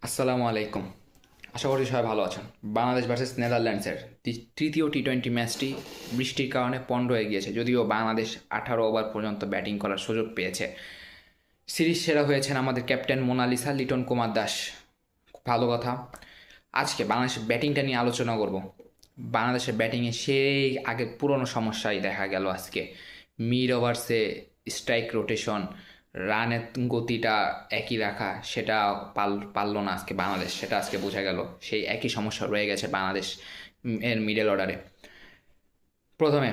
আসসালামু আলাইকুম। আশা করি সবাই ভালো আছেন। বাংলাদেশ ভার্সেস নেদারল্যান্ডসের তৃতীয় টি-20 ম্যাচটি বৃষ্টির কারণে পণ্ড হয়ে গিয়েছে, যদিও বাংলাদেশ 18 ওভার পর্যন্ত ব্যাটিং করার সুযোগ পেয়েছে। সিরিজ সেরা হয়েছেন আমাদের ক্যাপ্টেন মোনালিসা, লিটন কুমার দাস। খুব ভালো কথা। আজকে বাংলাদেশের ব্যাটিংটা নিয়ে আলোচনা করব। বাংলাদেশের ব্যাটিংয়ে সেই আগের পুরনো সমস্যাই দেখা গেল আজকে। মিড ওভার্সে স্ট্রাইক রোটেশন, রানের গতিটা একই রাখা, সেটা পারলো না আজকে বাংলাদেশ। সেটা আজকে বোঝা গেল, সেই একই সমস্যা রয়ে গেছে বাংলাদেশ এর মিডল অর্ডারে। প্রথমে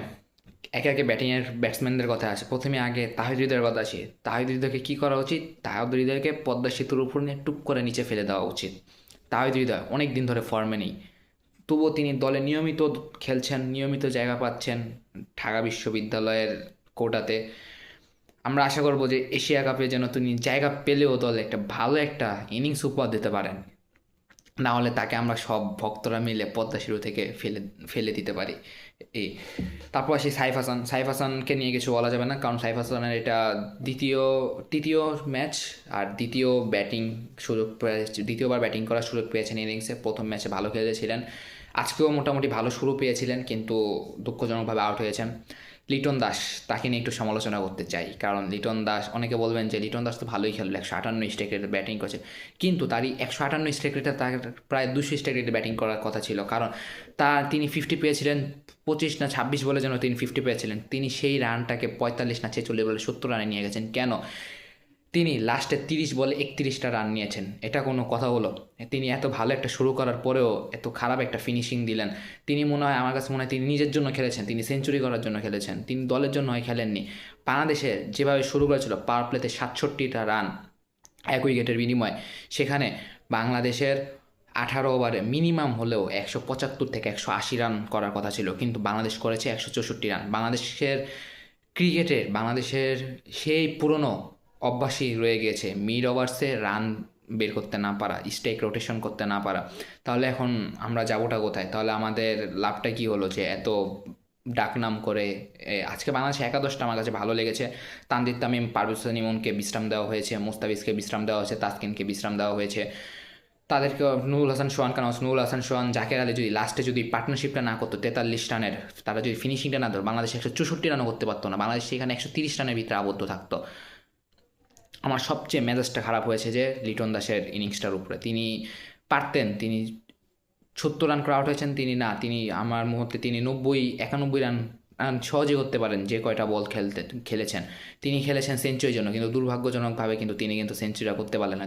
একে একে ব্যাটিংয়ের ব্যাটসম্যানদের কথা আসে। প্রথমে আগে তাহিদ হৃদয়ের কথা আসে। তাহিদ হৃদয়কে কী করা উচিত? তাহিদ হৃদয়কে পদ্মা সেতুর উপর নিয়ে টুপ করে নিচে ফেলে দেওয়া উচিত। তাহিদ হৃদয় অনেক দিন ধরে ফর্মে নেই, তবুও তিনি দলে নিয়মিত খেলছেন, নিয়মিত জায়গা পাচ্ছেন ঢাকা বিশ্ববিদ্যালয়ের কোটাতে। আমরা আশা করব যে এশিয়া কাপে যেন তিনি জায়গা পেলেও দলে একটা ভালো একটা ইনিংস উপহার দিতে পারেন, না হলে তাকে আমরা সব ভক্তরা মিলে পদ্মা সেতু থেকে ফেলে ফেলে দিতে পারি। এই তারপর আসি সাইফ হাসান। সাইফ হাসানকে নিয়ে কিছু বলা যাবে না, কারণ সাইফ হাসানের এটা তৃতীয় ম্যাচ, আর দ্বিতীয়বার ব্যাটিং করার সুযোগ পেয়েছেন ইনিংসে। প্রথম ম্যাচে ভালো খেলেছিলেন, আজকেও মোটামুটি ভালো শুরু পেয়েছিলেন, কিন্তু দুঃখজনকভাবে আউট হয়েছেন। লিটন দাস, তাকে নিয়ে একটু সমালোচনা করতে চাই, কারণ লিটন দাস, অনেকে বলবেন যে লিটন দাস তো ভালোই খেললো, 158 স্ট্রাইক রেটে ব্যাটিং করছে, কিন্তু তারই 158 স্ট্রাইক রেটে তার প্রায় 200 স্ট্রাইক রেটে ব্যাটিং করার কথা ছিল, কারণ তিনি 50 পেয়েছিলেন, 25 না 26 বলের জন্য তিনি 50 পেয়েছিলেন। তিনি সেই রানটাকে 45 না 46 বলে 70 রানে নিয়ে গেছেন। কেন? তিনি লাস্টে 30 বলে 31টা রান নিয়েছেন, এটা কোনো কথা হলো? তিনি এত ভালো একটা শুরু করার পরেও এত খারাপ একটা ফিনিশিং দিলেন। তিনি মনে হয়, আমার কাছে মনে হয় তিনি নিজের জন্য খেলেছেন, তিনি সেঞ্চুরি করার জন্য খেলেছেন, তিনি দলের জন্য হয় খেলেননি। বাংলাদেশে যেভাবে শুরু করেছিল, পাওয়ার প্লেতে 67টা রান 1 উইকেটের বিনিময়ে, সেখানে বাংলাদেশের 18 ওভারে মিনিমাম হলেও 175 থেকে 180 রান করার কথা ছিল, কিন্তু বাংলাদেশ করেছে 164 রান। বাংলাদেশের সেই পুরনো অভ্যাসই রয়ে গিয়েছে, মিড ওভার্সে রান বের করতে না পারা, স্ট্রাইক রোটেশন করতে না পারা। তাহলে এখন আমরা যাবোটা কোথায়? তাহলে আমাদের লাভটা কি হলো যে এত ডাকনাম করে? আজকে বাংলাদেশ একাদশটা আমার কাছে ভালো লেগেছে। তানজিদ তামিম, পারভেজ হোসেন ইমনকে বিশ্রাম দেওয়া হয়েছে, মুস্তাফিজকে বিশ্রাম দেওয়া হয়েছে, তাসকিনকে বিশ্রাম দেওয়া হয়েছে। তাদেরকে নুরুল হাসান সোহান, কেন নুরুল হাসান সোহান, জাকের আলী যদি লাস্টে যদি পার্টনারশিপটা না করতো 43 রানের, তারা যদি ফিনিশিংটা না ধরো, বাংলাদেশ 164 রানও করতে পারতো না, বাংলাদেশ সেখানে 130 রানের ভিতরে আবদ্ধ থাকতো। আমার সবচেয়ে মেজাজটা খারাপ হয়েছে যে লিটন দাসের ইনিংসটার উপরে। তিনি পারতেন, তিনি 70 রান করে আউট হয়েছেন, তিনি আমার মুহূর্তে তিনি 91 রান সহজে করতে পারেন, যে কয়টা বল খেলেছেন। তিনি খেলেছেন সেঞ্চুরির জন্য, কিন্তু দুর্ভাগ্যজনকভাবে কিন্তু তিনি সেঞ্চুরিটা করতে পারলেন না।